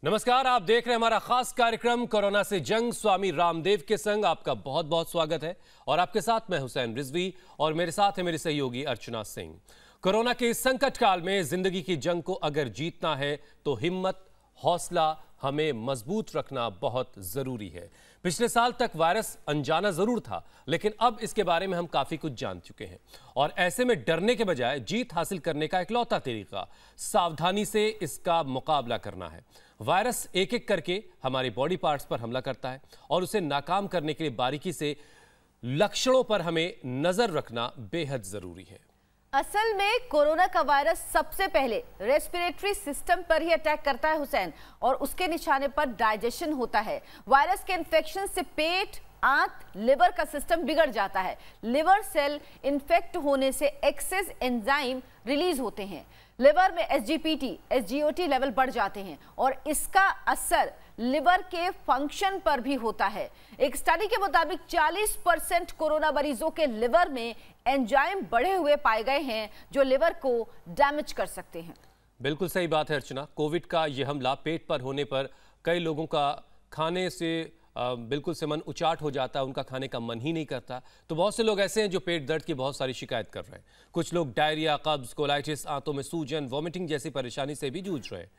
नमस्कार, आप देख रहे हैं हमारा खास कार्यक्रम कोरोना से जंग। स्वामी रामदेव के संग आपका बहुत बहुत स्वागत है और आपके साथ मैं हुसैन रिजवी और मेरे साथ है मेरी सहयोगी अर्चना सिंह। कोरोना के इस संकट काल में जिंदगी की जंग को अगर जीतना है तो हिम्मत, हौसला हमें मजबूत रखना बहुत जरूरी है। पिछले साल तक वायरस अनजाना जरूर था, लेकिन अब इसके बारे में हम काफी कुछ जान चुके हैं और ऐसे में डरने के बजाय जीत हासिल करने का इकलौता तरीका सावधानी से इसका मुकाबला करना है। वायरस एक एक करके हमारे बॉडी पार्ट्स पर हमला करता है और उसे नाकाम करने के लिए बारीकी से लक्षणों पर हमें नजर रखना बेहद जरूरी है। असल में कोरोना का वायरस सबसे पहले रेस्पिरेटरी सिस्टम पर ही अटैक करता है हुसैन, और उसके निशाने पर डाइजेशन होता है। वायरस के इन्फेक्शन से पेट, आंत, लिवर का सिस्टम बिगड़ जाता है। लिवर सेल इन्फेक्ट होने से एक्सेस एंजाइम रिलीज होते हैं। लिवर में SGPT, SGOT लेवल बढ़ जाते हैं और इसका असर लिवर के फंक्शन पर भी होता है। एक स्टडी के मुताबिक 40% कोरोना मरीजों के लिवर में एंजाइम बढ़े हुए पाए गए हैं जो लिवर को डैमेज कर सकते हैं। बिल्कुल सही बात है अर्चना। कोविड का यह हमला पेट पर होने पर कई लोगों का खाने से बिल्कुल से मन उचाट हो जाता है, उनका खाने का मन ही नहीं करता। तो बहुत से लोग ऐसे हैं जो पेट दर्द की बहुत सारी शिकायत कर रहे हैं। कुछ लोग डायरिया, कब्ज, कोलाइटिस, आंतों में सूजन, वॉमिटिंग जैसी परेशानी से भी जूझ रहे हैं।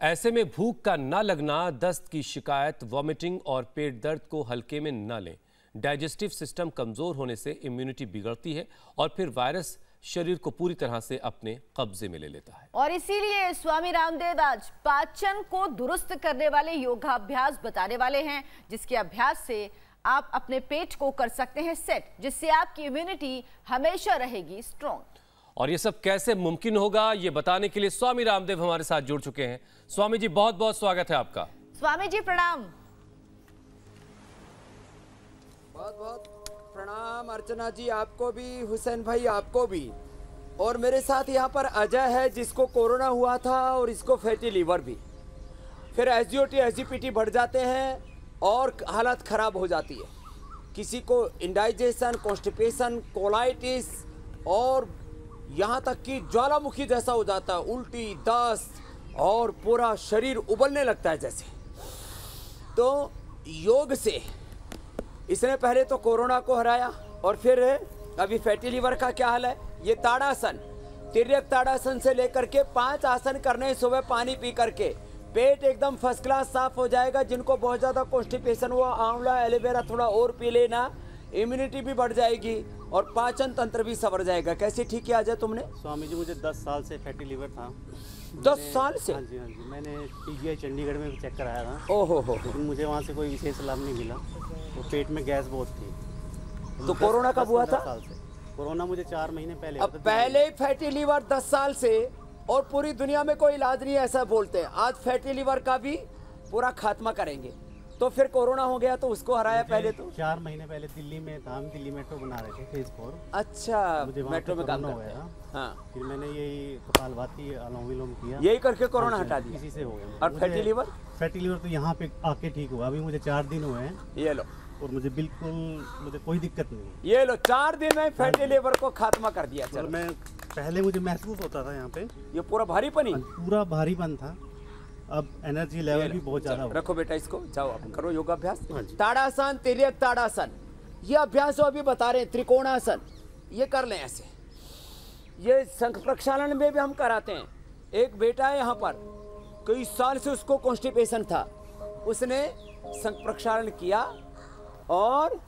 ऐसे में भूख का ना लगना, दस्त की शिकायत, वॉमिटिंग और पेट दर्द को हल्के में न लें। डाइजेस्टिव सिस्टम कमजोर होने से इम्यूनिटी बिगड़ती है और फिर वायरस शरीर को पूरी तरह से अपने कब्जे में ले लेता है। और इसीलिए स्वामी रामदेव आज पाचन को दुरुस्त करने वाले योगाभ्यास बताने वाले हैं, जिसके अभ्यास से आप अपने पेट को कर सकते हैं सेट, जिससे आपकी इम्यूनिटी हमेशा रहेगी स्ट्रॉन्ग। और ये सब कैसे मुमकिन होगा, ये बताने के लिए स्वामी रामदेव हमारे साथ जुड़ चुके हैं। स्वामी जी, बहुत बहुत स्वागत है आपका। स्वामी जी प्रणाम। बहुत बहुत प्रणाम अर्चना जी, आपको भी, हुसैन भाई आपको भी। और मेरे साथ यहाँ पर अजय है जिसको कोरोना हुआ था और इसको फैटी लीवर भी। फिर SGOT, SGPT बढ़ जाते हैं और हालत ख़राब हो जाती है। किसी को इंडाइजेशन, कॉन्स्टिपेशन, कोलाइटिस और यहाँ तक कि ज्वालामुखी जैसा हो जाता है, उल्टी, दस्त और पूरा शरीर उबलने लगता है जैसे। तो योग से इसने पहले तो कोरोना को हराया और फिर अभी फैटी लीवर का क्या हाल है। ये ताड़ासन, तिर्यक ताड़ासन से लेकर के 5 आसन करने, सुबह पानी पी करके पेट एकदम फर्स्ट क्लास साफ हो जाएगा। जिनको बहुत ज़्यादा कॉन्स्टिपेशन हुआ, आंवला, एलोवेरा थोड़ा और पी लेना, इम्यूनिटी भी बढ़ जाएगी और पाचन तंत्र भी संवर जाएगा। कैसे ठीक किया जाए तुमने? स्वामी जी, मुझे 10 साल से फैटी लीवर था। 10 साल से? हाँ जी, मैंने PGI चंडीगढ़ में भी चेक कराया था। ओहो हो। लेकिन मुझे वहाँ से कोई विशेष लाभ नहीं मिला। तो पेट में गैस बहुत थी। तो कोरोना कब हुआ था? 10 साल से। कोरोना मुझे 4 महीने पहले। अब पहले ही फैटी लीवर 10 साल से, और पूरी दुनिया में कोई इलाज नहीं है ऐसा बोलते हैं। आज फैटी लीवर का भी पूरा खात्मा करेंगे। तो फिर कोरोना हो गया तो उसको हराया पहले। तो 4 महीने पहले दिल्ली में था, हम दिल्ली मेट्रो बना रहे थे फेज 4। अच्छा, मेट्रो में काम हो गया। हाँ, फिर मैंने यही कपालभाति, अनुलोम विलोम किया, यही करके कोरोना हटा दिया। इसी से हो गया। और फैटी लीवर? फैटी लीवर तो यहाँ पे आके ठीक हुआ। अभी मुझे 4 दिन हुए हैं। ये लो, और मुझे कोई दिक्कत नहीं। ये लो, 4 दिन में फैटी लीवर को खात्मा कर दिया। चलो, मैं पहले मुझे महसूस होता था यहाँ पे ये पूरा भारीपन ही, पूरा भारीपन था। अब एनर्जी लेवल भी बहुत ज्यादा। रखो बेटा इसको, जाओ आप करो योगाभ्यास। ताड़ासन, तिर्यक ताड़ासन, ये अभ्यास जो अभी बता रहे हैं, त्रिकोणासन, ये कर लें ऐसे। ये शंख प्रक्षालन में भी हम कराते हैं। एक बेटा है यहाँ पर, कई साल से उसको कॉन्स्टिपेशन था, उसने शंख प्रक्षालन किया और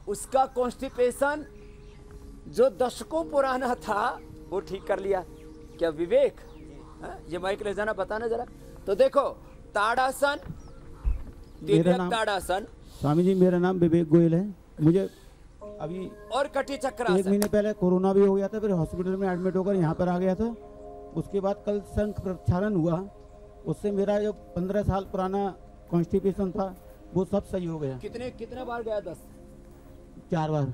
उसका कॉन्स्टिपेशन जो दशकों पुराना था वो ठीक कर लिया। क्या विवेक? ये माइक ले जाना, बताना जरा। तो देखो, ताड़ासन, तिर्यक ताड़ासन। स्वामी जी, मेरा नाम विवेक गोयल है। मुझे अभी और कटी चक्रासन। 1 महीने पहले कोरोना भी हो गया था, फिर हॉस्पिटल में एडमिट होकर यहाँ पर आ गया था। उसके बाद कल शंख प्रक्षालन हुआ, उससे मेरा जो 15 साल पुराना कॉन्स्टिपेशन था वो सब सही हो गया। कितने बार गया? 10? 4 बार।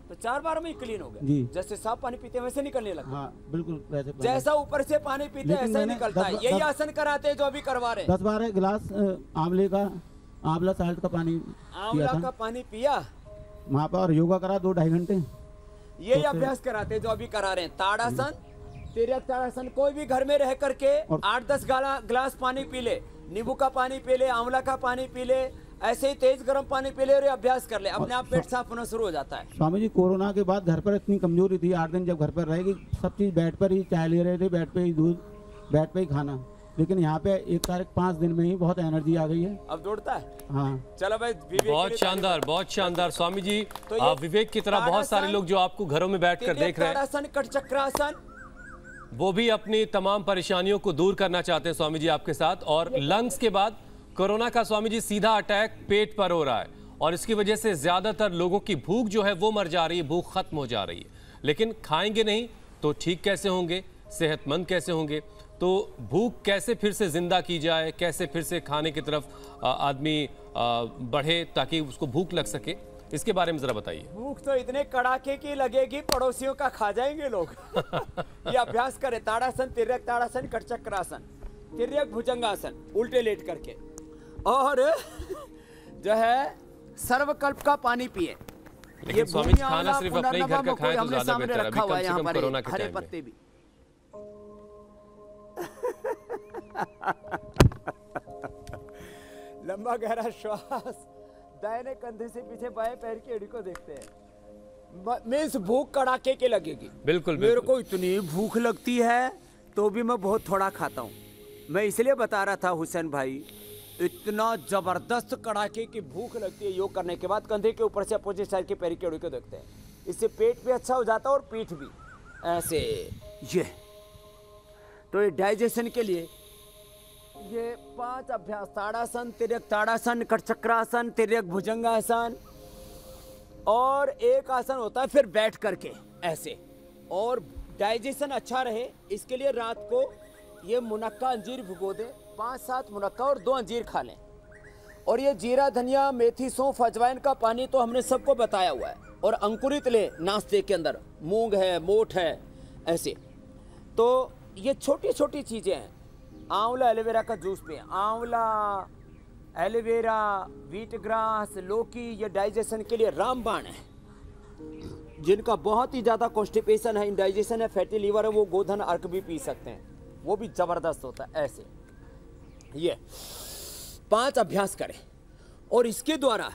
तो 4 बार में ही क्लीन हो गया जी। जैसे साफ पानी पीते हैं वैसे निकलने लगा। हाँ बिल्कुल वैसे। जैसा ऊपर से पानी पीते हैं ऐसा ही निकलता है। यही आसन कराते हैं जो अभी करवा रहे हैं। 10-12 गिलास आंवला साल्ट का पानी, आंवला का पानी पिया वहाँ पर, योगा करा 2-2.5 घंटे। यही अभ्यास कराते हैं जो अभी करा रहे हैं। ताड़ासन, तिर्यक ताड़ासन कोई भी घर में रह करके 8-10 गिलास पानी पी ले, नींबू का पानी पी ले, आंवला का पानी पी ले, ऐसे ही तेज गर्म पानी पी ले और ये अभ्यास कर ले, अपने आप पेट साफ होना शुरू हो जाता है। स्वामी जी कोरोना के बाद घर पर इतनी कमजोरी थी, 8 दिन जब घर पर रहेगी सब चीज बेड पर ही, चाय ले रहे थे बेड पे ही, दूध बेड पे ही खाना, लेकिन यहाँ पे 1 तारीख 5 दिन में ही बहुत एनर्जी आ गई है। अब दौड़ता है। हाँ चलो भाई, बहुत शानदार, बहुत शानदार स्वामी जी। विवेक की तरह बहुत सारे लोग जो आपको घरों में बैठकर देख रहे हैं, कटचक्रासन, वो भी अपनी तमाम परेशानियों को दूर करना चाहते हैं स्वामी जी आपके साथ। और लंग्स के बाद कोरोना का स्वामी जी सीधा अटैक पेट पर हो रहा है और इसकी वजह से ज्यादातर लोगों की भूख जो है वो मर जा रही है, भूख खत्म हो जा रही है। लेकिन खाएंगे नहीं तो ठीक कैसे होंगे, सेहतमंद कैसे होंगे? तो भूख कैसे फिर से जिंदा की जाए, कैसे फिर से खाने की तरफ आदमी बढ़े ताकि उसको भूख लग सके, इसके बारे में जरा बताइए। भूख तो इतने कड़ाके की लगेगी, पड़ोसियों का खा जाएंगे लोग। ये अभ्यास करें, ताड़ासन, तिर्यक ताड़ासन, कटचक्रासन, तिर्यक भुजंगासन, उल्टे लेट करके, और जो है सर्वकल्प का पानी पिए। लेकिन स्वामी जी खाना सिर्फ अपने ही घर का खाएं तो ज्यादा बेहतर है, अभी कम से कम कोरोना के टाइम में। भी लंबा गहरा श्वास, दाहिने कंधे से पीछे बाएं पैर की एड़ी को देखते हैं। मीन्स भूख कड़ाके की लगेगी। बिल्कुल, मेरे को इतनी भूख लगती है तो भी मैं बहुत थोड़ा खाता हूँ। मैं इसलिए बता रहा था हुसैन भाई, इतना जबरदस्त कड़ाके की भूख लगती है योग करने के बाद। कंधे के ऊपर से अपोजिट साइड के पैर की एड़ी को देखते हैं, इससे पेट भी अच्छा हो जाता है और पीठ भी ऐसे। ये तो ये डाइजेशन के लिए ये 5 अभ्यास, ताड़ासन, तिर्यक ताड़ासन, कटचक्रासन, तिर्यक भुजंगासन, और एक आसन होता है फिर बैठ करके ऐसे। और डाइजेशन अच्छा रहे इसके लिए रात को ये मुनक्का अंजीर भिगो दे, 5-7 मुनक्का और 2 अंजीर खा लें। और ये जीरा, धनिया, मेथी, सौंफ, अजवाइन का पानी तो हमने सबको बताया हुआ है। और अंकुरित ले नाश्ते के अंदर, मूंग है, मोठ है, ऐसे। तो ये छोटी छोटी चीजें हैं। आंवला एलोवेरा का जूस पिए, आंवला, एलोवेरा, व्हीट ग्रास, लौकी, ये डाइजेशन के लिए रामबाण है। जिनका बहुत ही ज़्यादा कॉन्स्टिपेशन है, इंडाइजेशन है, फैटी लीवर है, वो गोधन अर्क भी पी सकते हैं, वो भी ज़बरदस्त होता है। ऐसे ये 5 अभ्यास करें। और इसके द्वारा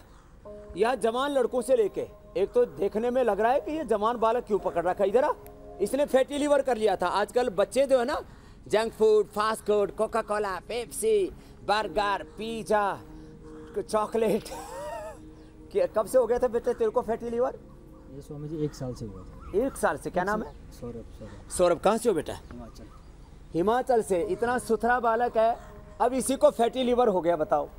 यह जवान लड़कों से लेके, एक तो देखने में लग रहा है कि ये जवान बालक क्यों पकड़ रखा है, इधर इसने फैटी लीवर कर लिया था। आजकल बच्चे जो है ना, junk food, fast food, Coca Cola, Pepsi, burger, pizza, chocolate. कब से हो गया था बेटे तेरे को फैटी लीवर? ये स्वामी जी 1 साल से हुआ था। 1 साल से? क्या नाम है? सौरभ। सौरभ कहाँ से हो बेटा? हिमाचल। हिमाचल से। इतना सुथरा बालक है, अब इसी को फैटी लीवर हो गया, बताओ।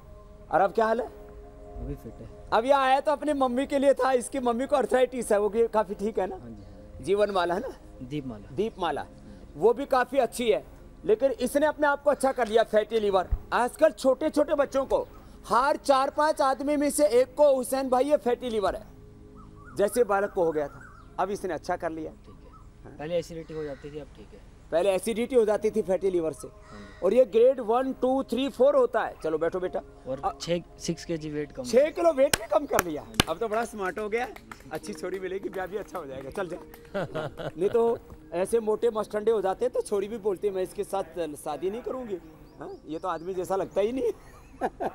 और अब क्या हाल है? अभी फिट है। अब यह आया तो अपनी मम्मी के लिए था, इसकी मम्मी को अर्थराइटिस है, वो काफी ठीक है ना? जीवन माला है ना, दीपमाला, वो भी काफी अच्छी है। लेकिन इसने अपने आप को अच्छा कर लिया, फैटी लीवर। आजकल छोटे छोटे बच्चों को, हर 4-5 आदमी में से एक को हुसैन भाई ये फैटी लीवर है, जैसे बालक को हो गया था। अब इसने अच्छा कर लिया। ठीक है। पहले एसिडिटी हो जाती थी, अब ठीक है। पहले एसिडिटी हो जाती थी फैटी लीवर से। और ये ग्रेड 1, 2, 3, 4 होता है। चलो बैठो बेटा। और 6 kg वेट कम, 6 किलो वेट भी कम कर लिया। अब तो बड़ा स्मार्ट हो गया। अच्छी छोरी मिलेगी, ब्याह भी अच्छा हो जाएगा। चल जा। नहीं तो ऐसे मोटे मस्टंडे हो जाते तो छोरी भी बोलती है मैं इसके साथ शादी नहीं करूंगी। ये तो आदमी जैसा लगता ही नहीं।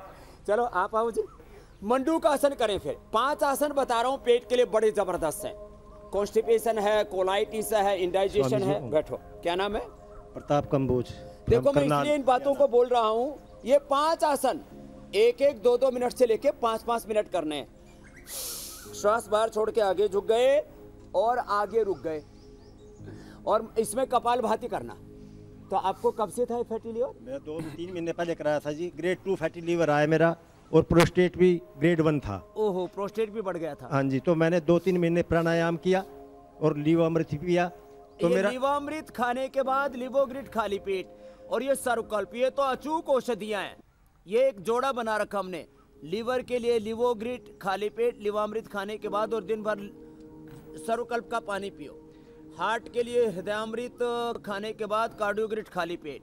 चलो आप आओ जी। मंडू का आसन करें फिर। 5 आसन बता रहा हूँ, पेट के लिए बड़े जबरदस्त हैं। कॉन्स्टिपेशन है, कोलाइटिस है, इंडाइजेशन है। बैठो। क्या नाम है? प्रताप कंबोज। देखो मैं इसलिए इन बातों को बोल रहा हूँ, ये 5 आसन 1-1, 2-2 मिनट से लेके 5-5 मिनट करने हैं। श्वास बाहर छोड़ के आगे झुक गए और आगे रुक गए। और इसमें कपालभाति करना। तो आपको कब से था फैटी लीवर? मैं 2-3 महीने पहले कराया था जी। ग्रेड 2 फैटी लीवर आया मेरा, और प्रोस्टेट भी ग्रेड 1 था। ओहो, प्रोस्टेट भी बढ़ गया था। हाँ जी। तो मैंने 2-3 महीने प्राणायाम किया और लीवामृत पिया। तो मेरा लीवामृत खाने के बाद लिवोग्रिट खाली पेट और ये सर्वकल्प, ये तो अचूक औषधियां हैं। ये एक जोड़ा बना रखा हमने। लीवर के लिए लिवोग्रिट खाली पेट, लिवामृत खाने के बाद, और दिन भर सर्वकल्प का पानी पियो। हार्ट के लिए हृदयामृत खाने के बाद, कार्डियोग्रिट खाली पेट।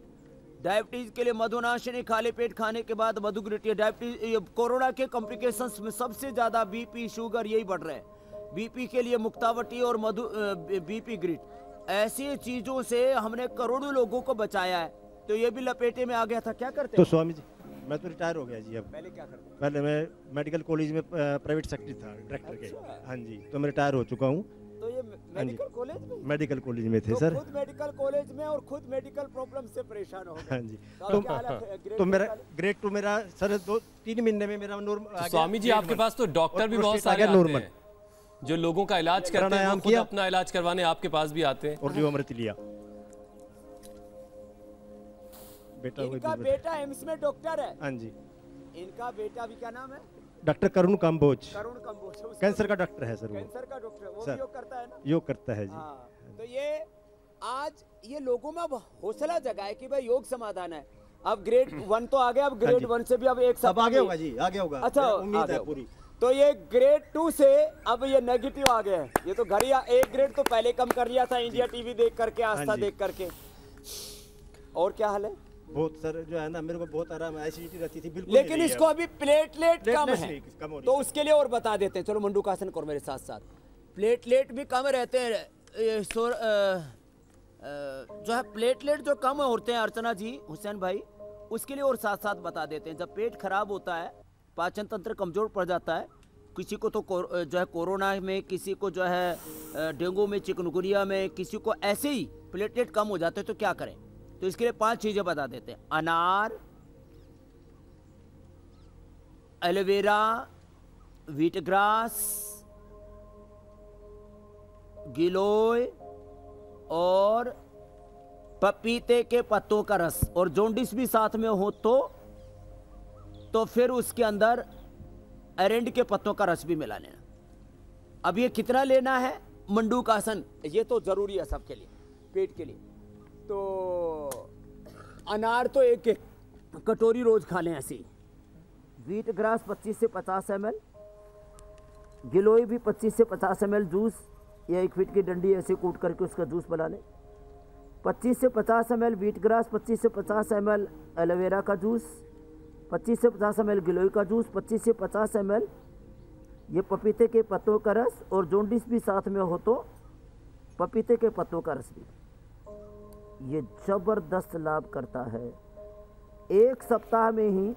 डायबिटीज के लिए मधुनाशिनी खाली पेट खाने के बाद मधुग्रिट। ये डायबिटीज, कोरोना के कॉम्प्लिकेशंस में सबसे ज्यादा बीपी, शुगर यही बढ़ रहे हैं। बीपी के लिए मुक्तावटी और बीपी ग्रिट। ऐसी चीजों से हमने करोड़ों लोगों को बचाया है, तो ये भी लपेटे में आ गया था। क्या करते तो हो? स्वामी जी मैं तो रिटायर हो गया जी। अब पहले क्या करते? पहले मैं मेडिकल कॉलेज में प्राइवेट सेक्रेटरी था, डायरेक्टर के। अच्छा। हाँ जी, तो मैं रिटायर हो चुका हूँ। तो ये मेडिकल कॉलेज में? मेडिकल कॉलेज में थे तो सर। खुद मेडिकल कॉलेज में और खुद मेडिकल प्रॉब्लम से परेशान हो गए। हाँ जी, तो अब क्या हालत है? तो ग्रेड मेरा टू वाले? ग्रेड 2 मेरा सर 2-3 महीने में मेरा नॉर्मल। स्वामी जी आपके पास तो डॉक्टर भी बहुत सारे आते हैं जो लोगों का इलाज करते हैं, वो प्राणायाम खुद किया। अपना इलाज करवाने आपके पास भी आते हैं। और जो अमृत लिया बेटा हुए इनका बेटा एम्स में डॉक्टर है। हाँ जी, इनका बेटा भी क्या नाम है? डॉक्टर करुण काम्बोज, करुण कंबोज। उसका कैंसर का डॉक्टर है सर। वो कैंसर का डॉक्टर, वो सर। भी योग करता है ना? योग करता है जी। हाँ, तो ये आज ये लोगों में अब हौसला जगाए कि भाई योग समाधान है। अब ग्रेड 1 तो आ गया, अब ग्रेड 1 से भी अब एक अब सप्ताह आगे में- होगा जी, आगे होगा। अच्छा, मेरा उम्मीद आगे है होगा। पूरी। तो ये ग्रेड 2 से अब ये नेगेटिव आ गया है। ये तो घर या एक ग्रेड तो पहले कम कर लिया था इंडिया टीवी देख करके, आस्था जी। देख करके। और क्या हाल है? बहुत सर जो है ना, मेरे को बहुत आराम, एसिडिटी रहती थी बिल्कुल। लेकिन इसको अभी प्लेटलेट कम प्लेटलेट्स है, नहीं, कम हो रही तो है। उसके लिए और बता देते हैं। चलो मंडूकासन करो मेरे साथ साथ। प्लेटलेट भी कम रहते हैं। जो है प्लेटलेट जो कम होते हैं अर्चना जी, हुसैन भाई, उसके लिए और साथ साथ बता देते हैं। जब पेट खराब होता है, पाचन तंत्र कमजोर पड़ जाता है, किसी को तो जो है कोरोना में, किसी को जो है डेंगू में, चिकनगुनिया में, किसी को ऐसे ही प्लेटलेट कम हो जाते हैं, तो क्या करें? तो इसके लिए 5 चीजें बता देते हैं। अनार, एलोवेरा, व्हीट ग्रास, गिलोय और पपीते के पत्तों का रस, और जॉन्डिस भी साथ में हो तो फिर उसके अंदर एरेंड के पत्तों का रस भी मिला लेना। अब ये कितना लेना है? मंडूकासन ये तो जरूरी है सबके लिए, पेट के लिए। तो अनार तो एक कटोरी रोज खा लें ऐसे ही। व्हीट ग्रास 25 से 50 ml, गिलोय भी 25 से 50 ml जूस, या 1 फीट की डंडी ऐसे कूट करके उसका जूस बना लें। 25 से 50 ml व्हीट ग्रास, 25 से 50 ml एलोवेरा का जूस, 25 से 50 ml गिलोय का जूस, 25 से 50 ml ये पपीते के पत्तों का रस, और जॉन्डिस भी साथ में हो तो पपीते के पत्तों का रस भी। ये जबरदस्त लाभ करता है। 1 सप्ताह में ही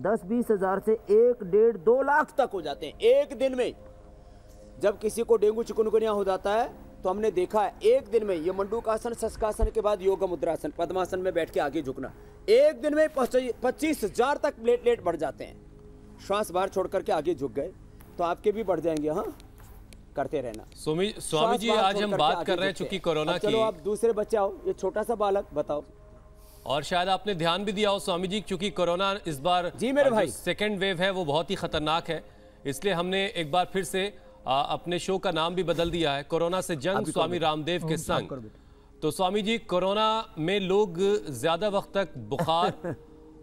10-20 हज़ार से 1-1.5-2 लाख तक हो जाते हैं एक दिन में। जब किसी को डेंगू चिकनगुनिया हो जाता है तो हमने देखा है एक दिन में, ये मंडूकासन, शशकासन के बाद योग मुद्रासन, पद्मासन में बैठ के आगे झुकना, एक दिन में 25 हज़ार तक प्लेटलेट बढ़ जाते हैं। श्वास बाहर छोड़ करके आगे झुक गए तो आपके भी बढ़ जाएंगे। हाँ, करते रहना। स्वामी जी आज हम बात कर रहे हैं चूंकि कोरोना की। चलो आप दूसरे बच्चे आओ, ये छोटा सा बालक बताओ। और शायद आपने ध्यान भी दिया हो स्वामी जी, क्योंकि कोरोना इस बार जी मेरे भाई, सेकेंड वेव है वो बहुत ही खतरनाक है, इसलिए हमने एक बार फिर से अपने शो का नाम भी बदल दिया है, कोरोना से जंग स्वामी रामदेव के संग। तो स्वामी जी, कोरोना में लोग ज्यादा वक्त तक बुखार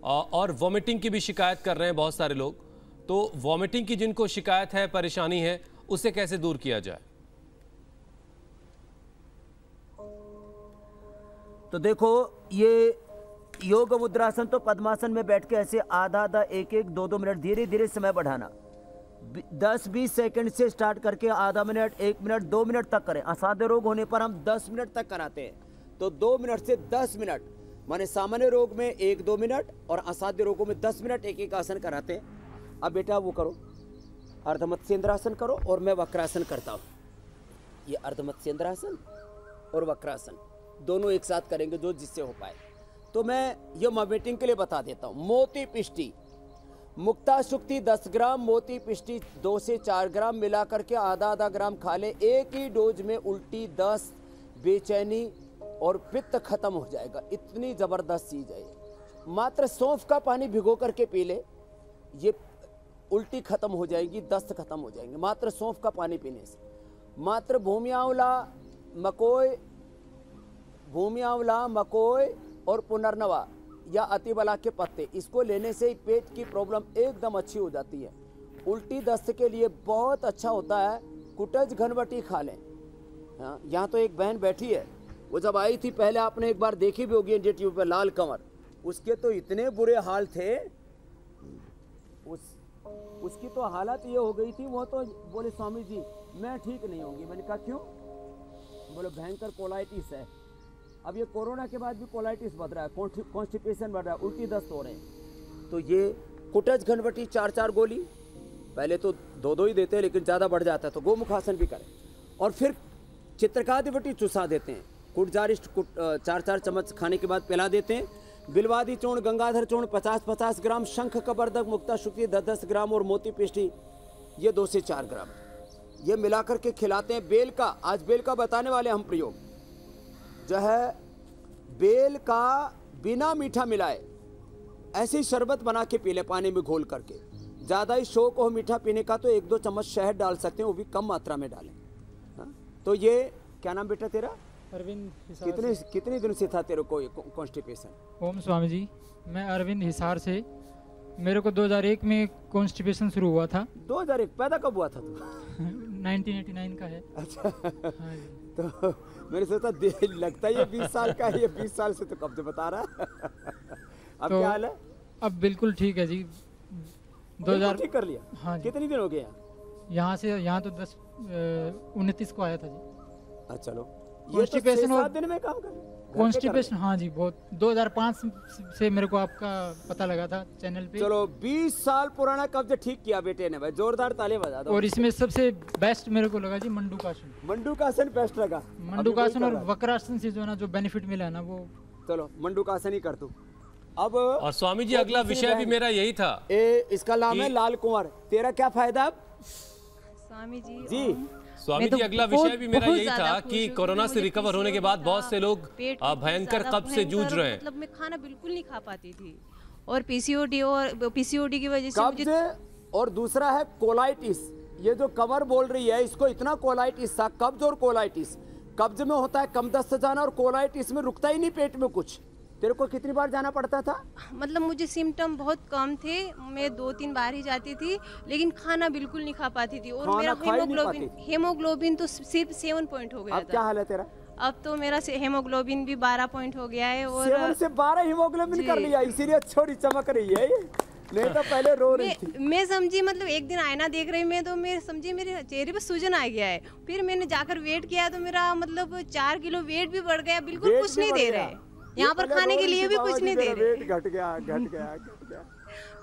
और वॉमिटिंग की भी शिकायत कर रहे हैं बहुत सारे लोग। तो वॉमिटिंग की जिनको शिकायत है, परेशानी है, उसे कैसे दूर किया जाए? तो देखो, ये योग मुद्रासन तो पद्मासन में बैठ के ऐसे आधा 1-1, 2-2 मिनट धीरे धीरे समय बढ़ाना। 10-20 सेकंड से स्टार्ट करके आधा मिनट, 1 मिनट, 2 मिनट तक करें। असाध्य रोग होने पर हम 10 मिनट तक कराते हैं, तो 2 मिनट से 10 मिनट, माने सामान्य रोग में 1-2 मिनट और असाध्य रोगों में 10 मिनट एक आसन कराते हैं। अब बेटा वो करो, अर्धमत्स्येंद्रासन करो, और मैं वक्रासन करता हूँ। ये अर्धमत्स्येंद्रासन और वक्रासन दोनों एक साथ करेंगे, जो जिससे हो पाए। तो मैं ये वॉमिटिंग के लिए बता देता हूँ। मोती पिष्टी, मुक्ता शुक्ति 10 ग्राम, मोती पिष्टी 2 से 4 ग्राम मिला करके आधा ग्राम खा ले। एक ही डोज में उल्टी, दस्त, बेचैनी और पित्त खत्म हो जाएगा। इतनी जबरदस्त चीज है ये। मात्र सौंफ का पानी भिगो करके पी ले, ये उल्टी खत्म हो जाएगी, दस्त खत्म हो जाएंगे मात्र सौंफ का पानी पीने से। मात्र भूमि आंवला, मकोय और पुनर्नवा या अतिबला के पत्ते, इसको लेने से ही पेट की प्रॉब्लम एकदम अच्छी हो जाती है। उल्टी दस्त के लिए बहुत अच्छा होता है। कुटज घनवटी खा लें। हाँ, यहाँ तो एक बहन बैठी है, वो जब आई थी पहले आपने एक बार देखी भी होगी इंडिया टीवी पर, लाल कंवर, उसके तो इतने बुरे हाल थे, उसकी तो हालत ये हो गई थी, वो तो बोले स्वामी जी मैं ठीक नहीं होंगी। मैंने कहा क्यों? बोले भयंकर कोलाइटिस है। अब ये कोरोना के बाद भी कोलाइटिस बढ़ रहा है, कॉन्स्टिपेशन बढ़ रहा है, उल्टी दस्त हो रहे हैं। तो ये कुटज घनवटी 4-4 गोली, पहले तो 2-2 ही देते हैं लेकिन ज़्यादा बढ़ जाता है तो गोमुखासन भी करें। और फिर चित्रकादिवटी चुसा देते हैं, कुटजारिष्ट 4-4 चम्मच खाने के बाद पिला देते हैं। बिलवादी चूर्ण, गंगाधर चूर्ण 50-50 ग्राम, शंख कबरदक, मुक्ता शुक्ति 10-10 ग्राम और मोती पिष्टी ये 2 से 4 ग्राम ये मिला करके खिलाते हैं। बेल का, आज बेल का बताने वाले हम प्रयोग जो है, बेल का बिना मीठा मिलाए ऐसे ही शरबत बना के पी ले पानी में घोल करके। ज़्यादा ही शौक हो मीठा पीने का तो 1-2 चम्मच शहद डाल सकते हैं, वो भी कम मात्रा में डालें। हाँ? तो ये क्या नाम बेटा तेरा? अरविंद हिसार कितने दिन से था तेरे को कॉन्स्टिपेशन? ओम स्वामी जी, मैं अरविंद हिसार से, मेरे को 2001 में कॉन्स्टिपेशन शुरू हुआ था। 2001 पैदा कब हुआ था तू? 1989 का है। अच्छा हाँ जी। तो मैंने सोचा लगता है ये 20 साल का है, ये 20 साल से तो कब से बता रहा है। अब तो क्या हाल है? अब बिल्कुल ठीक है जी। 2000 ठीक कर लिया? हाँ जी। कितने दिन हो गए यहाँ तो 29 को आया था जी। चलो कॉन्स्टिपेशन और 7 दिन में काम कर कॉन्स्टिपेशन, हाँ जी बहुत। 2005 से मेरे को आपका पता लगा था चैनल पे। चलो 20 साल पुराना कब्ज ठीक किया बेटे ने भाई, जोरदार ताली बजा दो। और इसमें सबसे बेस्ट मेरे को लगा जी मंडूकासन। मंडूकासन बेस्ट लगा। मंडूकासन और वक्रासन से जो ना जो बेनिफिट मिला है ना वो। चलो मंडूकासन ही कर तू अब। और स्वामी जी अगला विषय भी मेरा यही था। इसका नाम है लाल कुंवर। तेरा क्या फायदा अब? स्वामी जी स्वामी जी अगला विषय भी मेरा यही था कि कोरोना से रिकवर होने के बाद बहुत से लोग भयंकर कब्ज से जूझ रहे हैं। मतलब मैं खाना बिल्कुल नहीं खा पाती थी और पीसीओडी की वजह से मुझे। और दूसरा है कोलाइटिस। ये जो कमर बोल रही है, इसको इतना कोलाइटिस था। कब्ज और कोलाइटिस, कब्ज में होता है कम दस्त जाना और कोलाइटिस में रुकता ही नहीं पेट में कुछ। तेरे को कितनी बार जाना पड़ता था? मतलब मुझे सिम्टम बहुत कम थे, मैं 2-3 बार ही जाती थी, लेकिन खाना बिल्कुल नहीं खा पाती थी। और मेरा हेमोग्लोबिन तो सिर्फ 7 पॉइंट हो गया था। क्या हाल है तेरा? अब तो मेरा हेमोग्लोबिन भी 12 पॉइंट हो गया है। और 7 से 12 हेमोग्लोबिन कर लिया, इसीलिए छोटी चमक रही है। नहीं तो पहले रो रही थी। मैं समझी, मतलब एक दिन आईना देख रही मैं तो मैं समझी मेरे चेहरे पे सूजन आ गया है। फिर मैंने जाकर वेट किया तो मेरा मतलब 4 किलो वेट भी बढ़ गया। बिल्कुल कुछ नहीं दे रहे यहाँ पर, खाने के लिए भी कुछ नहीं दे रहे। वेट घट गया।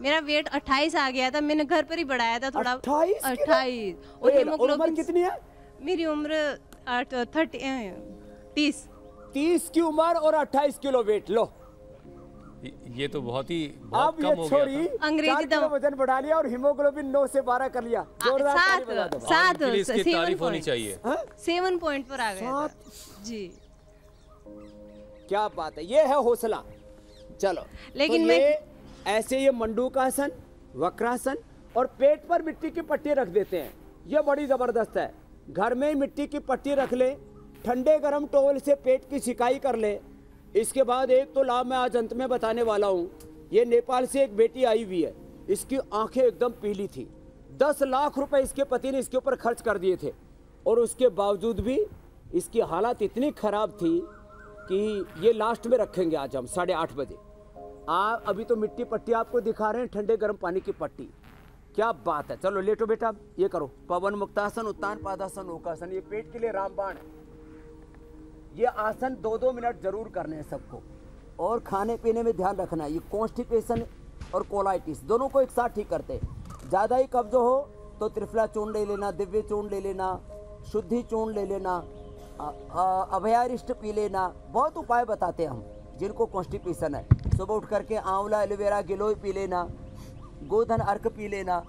मेरा वेट 28 आ गया था, मैंने घर पर ही बढ़ाया था थोड़ा। 28 और हेमोग्लोबिन कितनी है? मेरी उम्र 30 की उम्र और 28 किलो वेट। लो ये तो बहुत अब कम ये हो छोड़ी गया था। अंग्रेजी दम वजन बढ़ा लिया और हीमोग्लोबिन 9 से 12 कर लिया। जोरदार ताली बजा दो। 7 इसकी तारीफ होनी चाहिए। 7 पॉइंट पर आ गया जी। क्या बात है, ये है हौसला। चलो लेकिन तो ये ऐसे ये मंडूकासन, वक्रासन और पेट पर मिट्टी की पट्टी रख देते हैं। ये बड़ी जबरदस्त है। घर में ही मिट्टी की पट्टी रख ले, ठंडे गर्म टॉवल से पेट की सिकाई कर ले। इसके बाद एक तो लाभ मैं आज अंत में बताने वाला हूँ। ये नेपाल से एक बेटी आई हुई है, इसकी आंखें एकदम पीली थी। 10 लाख रुपए इसके पति ने इसके ऊपर खर्च कर दिए थे और उसके बावजूद भी इसकी हालत इतनी खराब थी कि ये लास्ट में रखेंगे आज हम 8:30 बजे। अभी तो मिट्टी पट्टी आपको दिखा रहे हैं, ठंडे गर्म पानी की पट्टी। क्या बात है। चलो लेटो बेटा, ये करो पवन मुक्तासन, उत्तान पादासन, ओकासन। ये पेट के लिए रामबाण है। ये आसन 2-2 मिनट जरूर करने हैं सबको। और खाने पीने में ध्यान रखना है। ये कॉन्स्टिपेशन और कोलाइटिस दोनों को एक साथ ठीक करते हैं। ज़्यादा ही कब्ज हो तो त्रिफला चूर्ण ले लेना, दिव्य चूर्ण ले लेना, शुद्धि चूर्ण ले लेना, अभयारिष्ट पी लेना। बहुत उपाय बताते हैं हम जिनको कॉन्स्टिपेशन है। सुबह उठ करके आंवला, एलोवेरा, गिलोय पी लेना, गोधन अर्क पी लेना।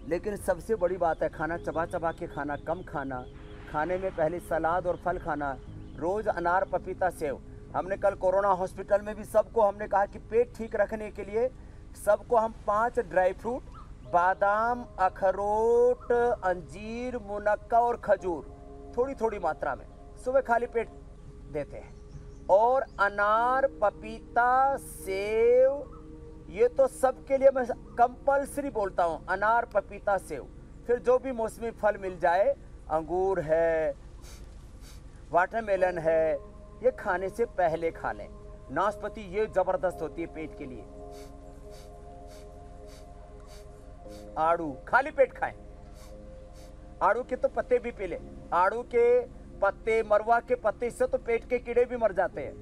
लेकिन सबसे बड़ी बात है खाना चबा चबा के खाना, कम खाना। खाने में पहले सलाद और फल खाना, रोज अनार, पपीता, सेव। हमने कल कोरोना हॉस्पिटल में भी सबको हमने कहा कि पेट ठीक रखने के लिए सबको हम 5 ड्राई फ्रूट, बादाम, अखरोट, अंजीर, मुनक्का और खजूर थोड़ी थोड़ी मात्रा में सुबह खाली पेट देते हैं। और अनार, पपीता, सेव, ये तो सबके लिए मैं कंपल्सरी बोलता हूँ। अनार, पपीता, सेव। फिर जो भी मौसमी फल मिल जाए, अंगूर है, वाटरमेलन है, ये खाने से पहले खा लें। नाशपाती ये जबरदस्त होती है पेट के लिए। आड़ू खाली पेट खाएं। आड़ू के तो पत्ते भी पी लें। आड़ू के पत्ते, मरवा के पत्ते, इससे तो पेट के कीड़े भी मर जाते हैं।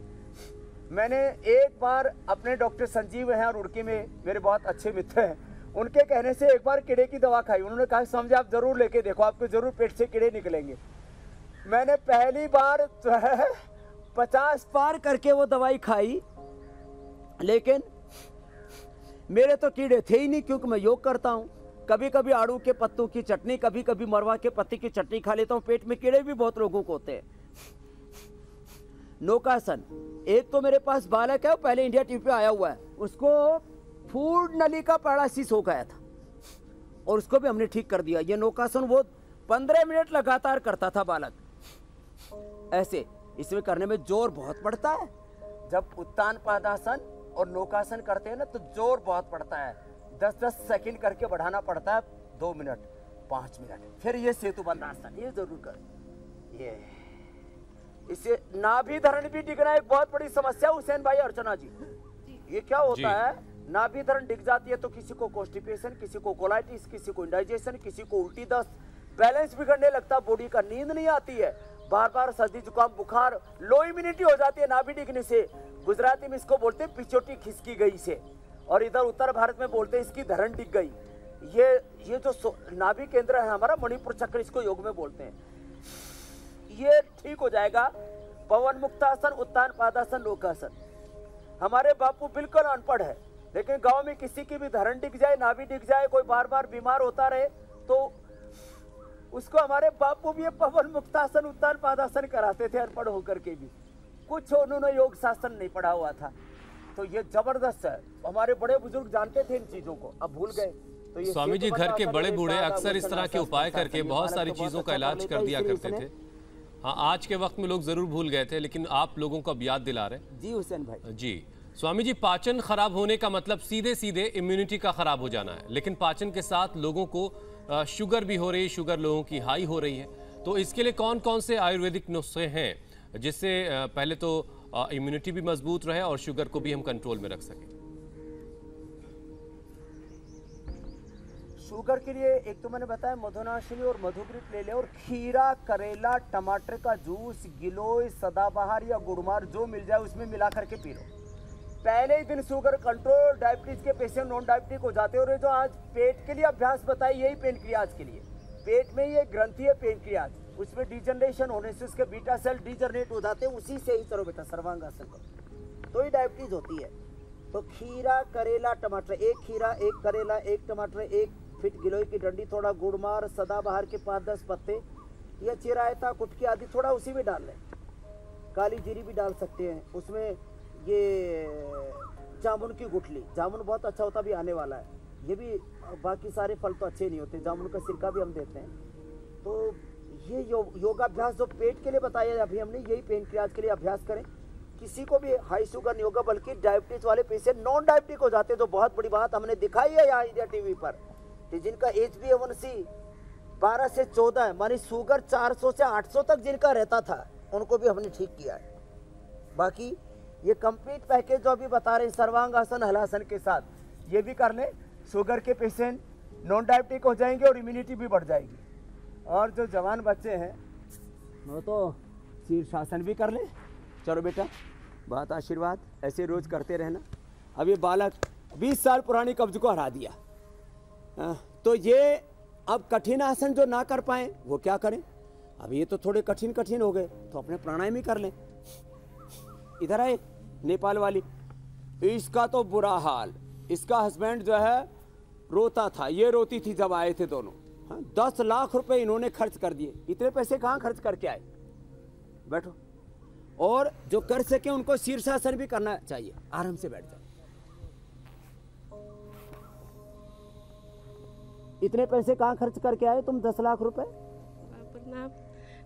मैंने एक बार अपने डॉक्टर संजीव हैं और उड़की में मेरे बहुत अच्छे मित्र हैं, उनके कहने से एक बार कीड़े की दवा खाई। उन्होंने कहा समझे आप जरूर लेके देखो, आपको जरूर पेट से कीड़े निकलेंगे। मैंने पहली बार 50 पार करके वो दवाई खाई, लेकिन मेरे तो कीड़े थे ही नहीं, क्योंकि मैं योग करता हूँ। कभी कभी आड़ू के पत्तों की चटनी, कभी कभी मरवा के पत्ते की चटनी खा लेता हूँ। पेट में कीड़े भी बहुत लोगों को होते हैं। नौकासन, एक तो मेरे पास बालक है, वो पहले इंडिया टीवी पे आया हुआ है, उसको फूड नली का पैरालिसिस हो गया था और उसको भी हमने ठीक कर दिया। ये नौकासन वो 15 मिनट लगातार करता था बालक। ऐसे इसमें करने में जोर बहुत पड़ता है। जब उत्तान पादासन और नौकासन करते हैं ना, तो जोर बहुत पड़ता है। 10-10 सेकंड करके बढ़ाना पड़ता है, 2 मिनट, 5 मिनट। फिर ये सेतु बंधासन, ये जरूर कर। ये इससे नाभि धरण भी डिगना एक बहुत बड़ी समस्या हुसैन भाई, अर्चना जी। ये क्या होता है, नाभि धरण डिग जाती है तो किसी को कॉन्स्टिपेशन, किसी को कोलाइटिस, किसी को इंडाइजेशन, किसी को उल्टी दस्त, बैलेंस बिगड़ने लगता, बॉडी का नींद नहीं आती है, बार बार सर्दी जुकाम बुखार, लो इम्यूनिटी हो जाती है नाभि डिगने से। गुजराती में इसको बोलते हैं पिछोटी खिसकी गई से, और इधर उत्तर भारत में बोलते हैं इसकी धरण डिग गई। ये जो नाभि केंद्र है हमारा, मणिपुर चक्र इसको योग में बोलते हैं, ये ठीक हो जाएगा। पवन मुक्तासन, उत्तान पादासन, नौकासन। हमारे बापू बिल्कुल अनपढ़ है, लेकिन गांव में किसी की भी धरण डिग जाए, नाभि डिग जाए, कोई बार बार बीमार होता रहे, तो उसको हमारे बापू भी पवन मुक्तासन, उत्तान पादासन कराते थे, अनपढ़ होकर के भी। कुछ उन्होंने योग शास्त्र नहीं पढ़ा हुआ था, तो ये जबरदस्त है। हमारे बड़े बुजुर्ग जानते थे इन चीजों को, अब भूल गए। तो ये स्वामी जी घर के बड़े बूढ़े अक्सर इस तरह के उपाय करके बहुत सारी चीजों का इलाज कर दिया करते थे। हाँ, आज के वक्त में लोग जरूर भूल गए थे, लेकिन आप लोगों को अब याद दिला रहे। जी हुसैन भाई। जी स्वामी जी, पाचन खराब होने का मतलब सीधे सीधे इम्यूनिटी का खराब हो जाना है, लेकिन पाचन के साथ लोगों को शुगर भी हो रही है, शुगर लोगों की हाई हो रही है। तो इसके लिए कौन कौन से आयुर्वेदिक नुस्खे हैं जिससे पहले तो इम्यूनिटी भी मजबूत रहे और शुगर को भी हम कंट्रोल में रख सकें? शुगर के लिए एक तो मैंने बताया मधुनाशिनी और मधुग्रित ले ले, और खीरा, करेला, टमाटर का जूस, गिलोय, सदाबहार या गुड़मार जो मिल जाए उसमें मिला करके पी लो। पहले ही दिन शुगर कंट्रोल। डायबिटीज के पेशेंट नॉन डायबिटिक हो जाते हैं। और ये जो आज पेट के लिए अभ्यास बताई, यही पेनक्रियाज के लिए। पेट में ये ग्रंथि है पेनक्रियाज, उसमें डिजनरेशन होने से उसके बीटा सेल डिजनरेट हो जाते हैं, उसी से ही करो बेटा सर्वांगासन करो, तो ही डायबिटीज होती है। तो खीरा, करेला, टमाटर, एक खीरा, एक करेला, एक टमाटर, 1 फीट गिलोय की डंडी, थोड़ा गुड़मार, सदाबहार के 5-10 पत्ते, या चिरायता, कुटकी आदि थोड़ा उसी में डाल लें। काली जीरी भी डाल सकते हैं उसमें। ये जामुन की गुठली, जामुन बहुत अच्छा होता, भी आने वाला है। ये भी, बाकी सारे फल तो अच्छे नहीं होते, जामुन का सिरका भी हम देते हैं। तो ये योगाभ्यास जो पेट के लिए बताया अभी हमने, यही पेनक्रियाज के लिए अभ्यास करें। किसी को भी हाई शुगर नहीं होगा, बल्कि डायबिटीज वाले पेशेंट नॉन डायबिटिक हो जाते हैं, जो बहुत बड़ी बात हमने दिखाई है यहाँ इंडिया टीवी पर। जिनका HbA1c 12 से 14 है, मानी शुगर 400 से 800 तक जिनका रहता था, उनको भी हमने ठीक किया है। बाकी ये कंप्लीट पैकेज जो अभी बता रहे हैं सर्वांगासन, हलासन के साथ, ये भी कर लें, शुगर के पेशेंट नॉन डायबिटिक हो जाएंगे और इम्यूनिटी भी बढ़ जाएगी। और जो जवान बच्चे हैं वो तो शीर्षासन भी कर लें। चलो बेटा, बहुत आशीर्वाद, ऐसे रोज करते रहना। अब ये बालक 20 साल पुरानी कब्ज को हरा दिया, तो ये अब कठिन आसन जो ना कर पाए वो क्या करें? अब ये तो थोड़े कठिन हो गए, तो अपने प्राणायाम ही कर लें। इधर आए नेपाल वाली, इसका तो बुरा हाल, इसका हस्बैंड जो है रोता था, ये रोती थी जब आए थे दोनों। 10 लाख रुपए इन्होंने खर्च कर दिए। इतने पैसे कहाँ खर्च करके आए? बैठो। और जो कर सके उनको शीर्षासन भी करना चाहिए। आराम से बैठ जाओ। इतने पैसे कहाँ खर्च करके आए तुम? 10 लाख रुपए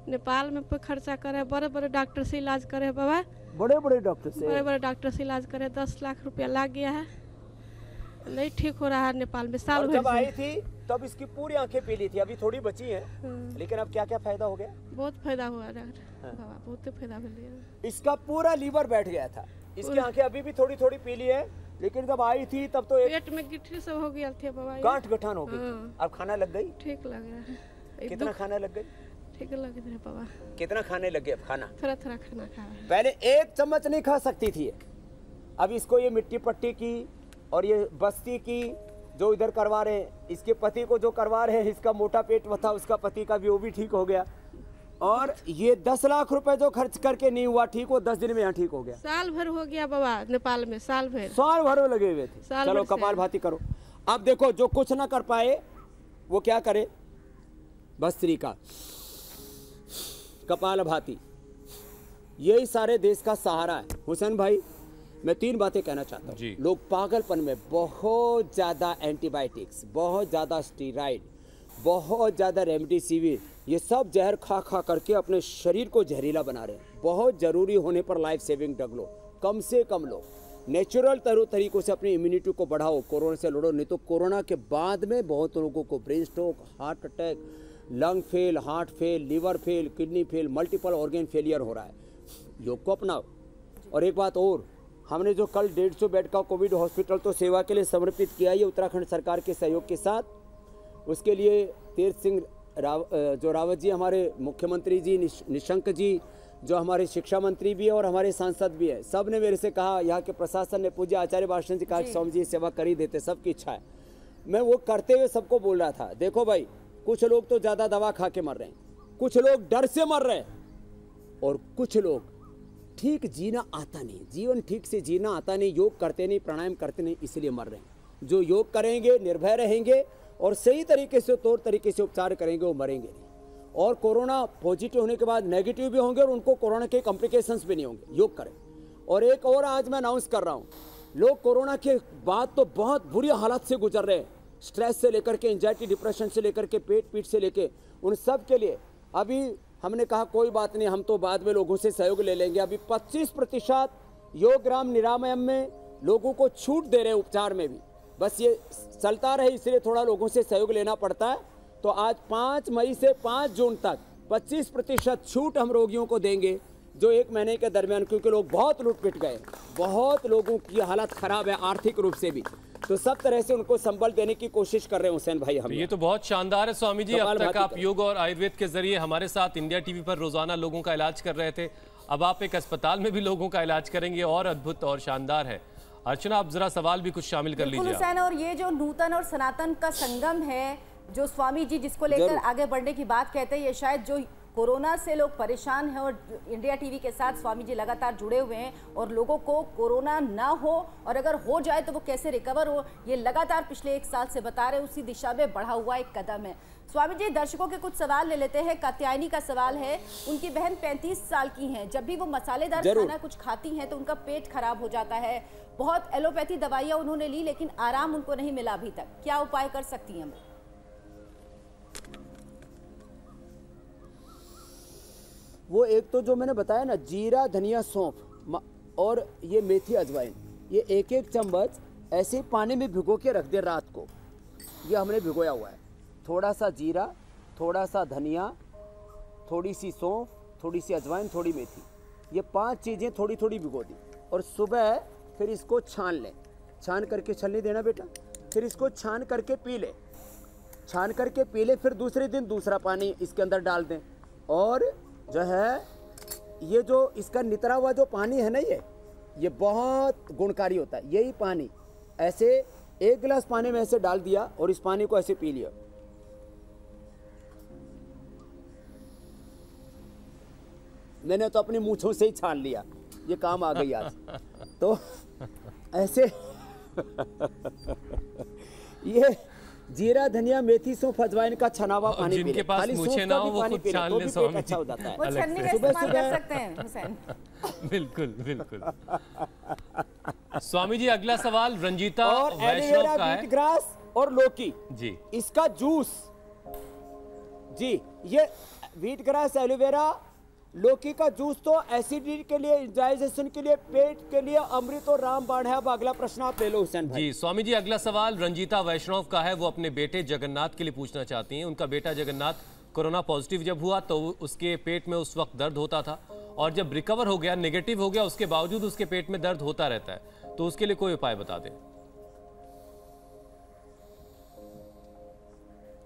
नेपाल में खर्चा करे, बड़े बड़े डॉक्टर से इलाज करे बाबा, बड़े डॉक्टर से इलाज करे। 10 लाख रुपया लग गया है, नहीं ठीक हो रहा है नेपाल में। साल भर जब आई थी तब इसकी पूरी आंखें पीली थी, अभी थोड़ी बची हैं, लेकिन अब क्या क्या फायदा हो गया? बहुत फायदा हुआ डॉक्टर बाबा, बहुत फायदा मिला। इसका पूरा लीवर बैठ गया था, इसकी आंखें अभी भी थोड़ी थोड़ी पीली है, लेकिन जब आई थी तब तो पेट में गिट्टी सब हो गया थे बाबा, गांठ गठान हो गई। अब खाना लग गई? ठीक लग रहा है। कितना खाना लग गई? ठीक लग रहा है बाबा। कितना खाने लगे अब खाना? थोड़ा थोड़ा खाना खा रहा है। पहले 1 चम्मच नहीं खा सकती थी ये। अब इसको ये मिट्टी पट्टी की और ये बस्ती की जो इधर करवा रहे हैं, इसके पति को जो करवा रहे हैं, इसका मोटा पेट था, उसका पति का भी वो भी ठीक हो गया। और ये 10 लाख रुपए जो खर्च करके नहीं हुआ ठीक, वो 10 दिन में यहाँ ठीक हो गया। साल भर हो गया बाबा नेपाल में, साल भर लगे हुए थे। चलो कपाल भाती करो। अब देखो जो कुछ ना कर पाए वो क्या करे, भस्त्री का कपाल भाती, यही सारे देश का सहारा है। हुसैन भाई मैं 3 बातें कहना चाहता हूँ। लोग पागलपन में बहुत ज़्यादा एंटीबायोटिक्स, बहुत ज़्यादा स्टीराइड, बहुत ज़्यादा रेमडेसिविर, ये सब जहर खा खा करके अपने शरीर को जहरीला बना रहे हैं। बहुत ज़रूरी होने पर लाइफ सेविंग ड्रग लो, कम से कम लो। नेचुरल तरीकों से अपनी इम्यूनिटी को बढ़ाओ, कोरोना से लड़ो। नहीं तो कोरोना के बाद में बहुत लोगों को brain stroke, heart attack, lung fail, heart fail, liver fail, kidney fail, multiple organ failure हो रहा है। योग को अपनाओ। और एक बात और, हमने जो कल 150 बेड का कोविड हॉस्पिटल तो सेवा के लिए समर्पित किया है उत्तराखंड सरकार के सहयोग के साथ। उसके लिए तीर्थ सिंह रावत जी हमारे मुख्यमंत्री जी, निशंक जी जो हमारे शिक्षा मंत्री भी है और हमारे सांसद भी है, सब ने मेरे से कहा, यहाँ के प्रशासन ने, पूज्य आचार्य भाषण जी कहा कि स्वामी जी सेवा कर ही देते, सबकी इच्छा है। मैं वो करते हुए सबको बोल रहा था, देखो भाई कुछ लोग तो ज़्यादा दवा खा के मर रहे हैं, कुछ लोग डर से मर रहे हैं, और कुछ लोग ठीक जीना आता नहीं, जीवन ठीक से जीना आता नहीं, योग करते नहीं, प्राणायाम करते नहीं, इसलिए मर रहे हैं। जो योग करेंगे, निर्भय रहेंगे और सही तरीके से, तौर तरीके से उपचार करेंगे, वो मरेंगे नहीं। और कोरोना पॉजिटिव होने के बाद नेगेटिव भी होंगे और उनको कोरोना के कॉम्प्लिकेशंस भी नहीं होंगे। योग करें। और एक और आज मैं अनाउंस कर रहा हूँ, लोग कोरोना के बाद तो बहुत बुरी हालत से गुजर रहे हैं, स्ट्रेस से लेकर के, एंजाइटी, डिप्रेशन से लेकर के, पेट पीठ से लेके, उन सब के लिए अभी हमने कहा कोई बात नहीं, हम तो बाद में लोगों से सहयोग ले लेंगे। अभी 25% योग ग्राम निरामयम में लोगों को छूट दे रहे हैं उपचार में भी। बस ये चलता रहे, इसलिए थोड़ा लोगों से सहयोग लेना पड़ता है। तो आज 5 मई से 5 जून तक 25% छूट हम रोगियों को देंगे, जो 1 महीने के दरमियान, क्योंकि लोग बहुत लूट पिट गए, बहुत लोगों की हालत खराब है आर्थिक रूप से भी, तो सब तरह से उनको संबल देने की कोशिश कर रहे हैं हुसैन भाई हम। ये तो बहुत शानदार है स्वामी जी। अब तक आप योग और आयुर्वेद के जरिए हमारे साथ इंडिया टीवी पर रोजाना लोगों का इलाज कर रहे थे, अब आप एक अस्पताल में भी लोगों का इलाज करेंगे, और अद्भुत और शानदार है। अर्चना, आप जरा सवाल भी कुछ शामिल कर लीजिए। हुसैन, और ये जो नूतन और सनातन का संगम है, जो स्वामी जी जिसको लेकर आगे बढ़ने की बात कहते हैं, ये शायद जो कोरोना से लोग परेशान हैं और इंडिया टीवी के साथ स्वामी जी लगातार जुड़े हुए हैं, और लोगों को कोरोना ना हो, और अगर हो जाए तो वो कैसे रिकवर हो, ये लगातार पिछले 1 साल से बता रहे, उसी दिशा में बढ़ा हुआ एक कदम है। स्वामी जी, दर्शकों के कुछ सवाल ले लेते हैं। कात्यायनी का सवाल है, उनकी बहन 35 साल की हैं, जब भी वो मसालेदार खाना कुछ खाती हैं तो उनका पेट खराब हो जाता है। बहुत एलोपैथी दवाइयाँ उन्होंने ली, लेकिन आराम उनको नहीं मिला अभी तक, क्या उपाय कर सकती हैं? वो एक तो जो मैंने बताया ना, जीरा, धनिया, सौंफ और ये मेथी, अजवाइन, ये 1-1 चम्मच ऐसे पानी में भिगो के रख दे रात को। ये हमने भिगोया हुआ है। थोड़ा सा जीरा, थोड़ा सा धनिया, थोड़ी सी सौंफ, थोड़ी सी अजवाइन, थोड़ी मेथी, ये 5 चीज़ें थोड़ी थोड़ी भिगो दी, और सुबह फिर इसको छान लें। छान करके छलनी देना बेटा, फिर इसको छान करके पी ले, छान करके पी ले। फिर दूसरे दिन दूसरा पानी इसके अंदर डाल दें, और जो है ये जो इसका नितरा हुआ जो पानी है ना, ये बहुत गुणकारी होता है। यही पानी ऐसे 1 गिलास पानी में ऐसे डाल दिया और इस पानी को ऐसे पी लिया। मैंने तो अपनी मूंछों से ही छान लिया, ये काम आ गई आज। तो ऐसे ये जीरा, धनिया, मेथी, सौंफ, अजवाइन का छना हुआ पानी पी ले। जिनके पास मूछें ना हो वो खुद छान ले स्वामी, अच्छा हो जाता है। वो छन्नी का इस्तेमाल कर सकते हैं हुसैन। बिल्कुल बिल्कुल। स्वामी जी, अगला सवाल रंजीता वैष्णव का है। व्हीट ग्रास और लौकी जी, इसका जूस जी, ये व्हीट ग्रास, एलोवेरा, लौकी का जूस तो एसिडिटी के लिए, डाइजेशन के लिए, पेट के लिए अमृत और रामबाण है। अब अगला प्रश्न आप ले लो हुसैन भाई। जी स्वामी जी, अगला सवाल रंजीता वैष्णव का है। वो अपने बेटे जगन्नाथ के लिए पूछना चाहती हैं। उनका बेटा जगन्नाथ कोरोना पॉजिटिव जब हुआ तो उसके पेट में उस वक्त दर्द होता था, और जब रिकवर हो गया, नेगेटिव हो गया, उसके बावजूद उसके पेट में दर्द होता रहता है, तो उसके लिए कोई उपाय बता दें।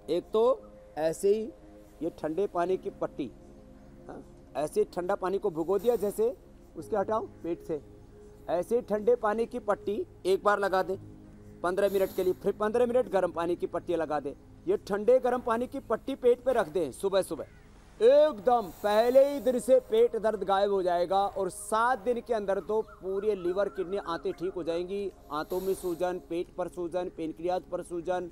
एक तो ऐसे ही ये ठंडे पानी की पट्टी, हाँ, ऐसे ठंडा पानी को भिगो दिया जैसे, उसके हटाओ पेट से, ऐसे ठंडे पानी की पट्टी एक बार लगा दें 15 मिनट के लिए, फिर 15 मिनट गर्म पानी की पट्टी लगा दें। ये ठंडे गर्म पानी की पट्टी पेट पे रख दें सुबह सुबह, एकदम पहले ही दिन से पेट दर्द गायब हो जाएगा और 7 दिन के अंदर तो पूरे लीवर किडनी आंतें ठीक हो जाएंगी। आंतों में सूजन, पेट पर सूजन, पेनक्रियाज पर सूजन,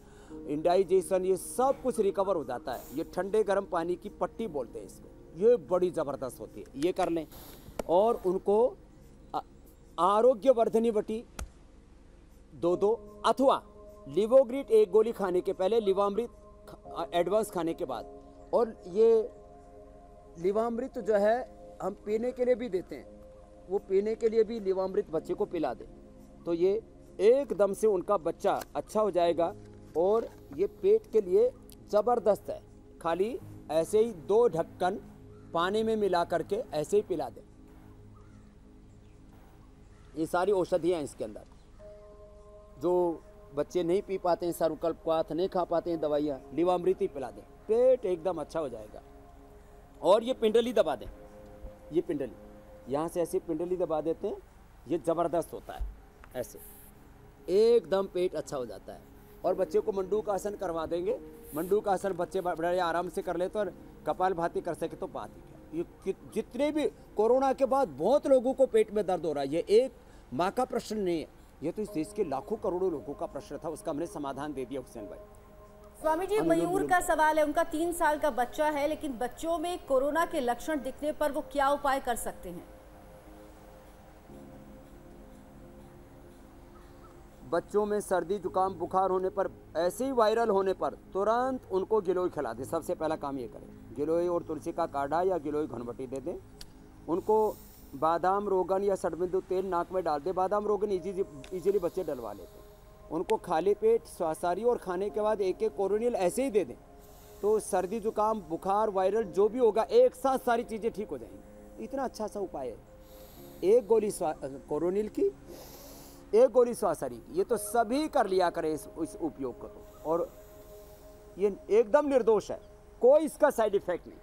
इंडाइजेशन, ये सब कुछ रिकवर हो जाता है। ये ठंडे गर्म पानी की पट्टी बोलते हैं इसको, ये बड़ी ज़बरदस्त होती है, ये कर लें। और उनको आरोग्यवर्धनी बटी 2-2 अथवा लिवोग्रिट 1 गोली खाने के पहले, लिवामृत एडवांस खाने के बाद। और ये लिवामृत जो है हम पीने के लिए भी देते हैं, वो पीने के लिए भी लिवामृत बच्चे को पिला दें तो ये एकदम से उनका बच्चा अच्छा हो जाएगा। और ये पेट के लिए ज़बरदस्त है, खाली ऐसे ही 2 ढक्कन पानी में मिला करके ऐसे ही पिला दें। ये सारी औषधियाँ हैं इसके अंदर, जो बच्चे नहीं पी पाते हैं, सर्वकल्पवात नहीं खा पाते हैं दवाइयाँ, लिवामृत ही पिला दें, पेट एकदम अच्छा हो जाएगा। और ये पिंडली दबा दें, ये पिंडली यहाँ से ऐसे पिंडली दबा देते हैं, ये ज़बरदस्त होता है, ऐसे एकदम पेट अच्छा हो जाता है। और बच्चे को मंडूक आसन करवा देंगे, मंडूक आसन बच्चे बड़े आराम से कर ले तो, और कपालभाति कर सके तो बात ही क्या। ये जितने भी कोरोना के बाद बहुत लोगों को पेट में दर्द हो रहा है, ये एक माँ का प्रश्न नहीं है, ये तो इस देश के लाखों करोड़ों लोगों का प्रश्न था, उसका हमने समाधान दे दिया हुसैन भाई। स्वामी जी, मयूर का सवाल है, उनका 3 साल का बच्चा है, लेकिन बच्चों में कोरोना के लक्षण दिखने पर वो क्या उपाय कर सकते हैं? बच्चों में सर्दी जुकाम बुखार होने पर, ऐसे ही वायरल होने पर तुरंत उनको गिलोय खिला दें। सबसे पहला काम ये करें, गिलोय और तुलसी का काढ़ा या गिलोय घनबटी दे दें। उनको बादाम रोगन या सड़बिंदु तेल नाक में डाल दें। बादाम रोगन इजीली बच्चे डलवा लेते हैं। उनको खाली पेट स्वासारी और खाने के बाद 1-1 कोरोनिल ऐसे ही दे दें तो सर्दी जुकाम बुखार वायरल जो भी होगा एक साथ सारी चीज़ें ठीक हो जाएंगी। इतना अच्छा सा उपाय है। 1 गोली कोरोनिल की, 1 गोली स्वासारी की, ये तो सभी कर लिया करें इस उपयोग को तो। और ये एकदम निर्दोष है, कोई इसका साइड इफेक्ट नहीं।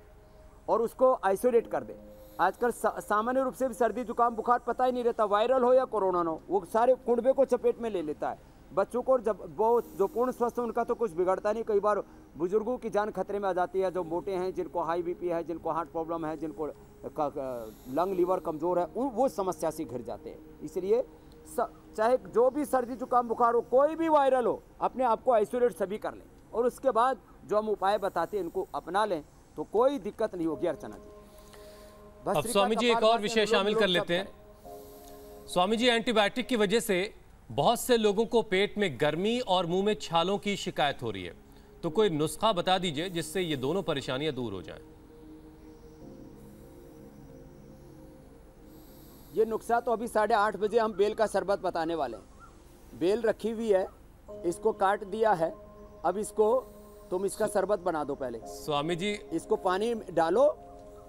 और उसको आइसोलेट कर दे। आजकल सामान्य रूप से भी सर्दी जुकाम बुखार पता ही नहीं रहता, वायरल हो या कोरोना हो, वो सारे कुंडबे को चपेट में ले लेता है। बच्चों को जब वो जो पूर्ण स्वस्थ है उनका तो कुछ बिगड़ता नहीं, कई बार बुजुर्गों की जान खतरे में आ जाती है, जो मोटे हैं, जिनको हाई बीपी है, जिनको हार्ट प्रॉब्लम है, जिनको लंग लीवर कमज़ोर है, वो समस्या से घिर जाते हैं। इसलिए चाहे जो भी सर्दी जुकाम बुखार हो, कोई भी वायरल हो, अपने आप को आइसोलेट सभी कर लें और उसके बाद जो हम उपाय बताते हैं इनको अपना लें तो कोई दिक्कत नहीं होगी। अर्चना जी, अब स्वामी जी एक और विषय शामिल कर लेते हैं। स्वामी जी, एंटीबायोटिक की वजह से बहुत से लोगों को पेट में गर्मी और मुंह में छालों की शिकायत हो रही है, तो कोई नुस्खा बता दीजिए जिससे ये दोनों परेशानियां दूर हो जाएं। ये नुस्खा तो अभी 8:30 बजे हम बेल का शरबत बताने वाले हैं। बेल रखी हुई है, इसको काट दिया है, अब इसको तुम इसका शरबत बना दो। पहले स्वामी जी इसको पानी डालो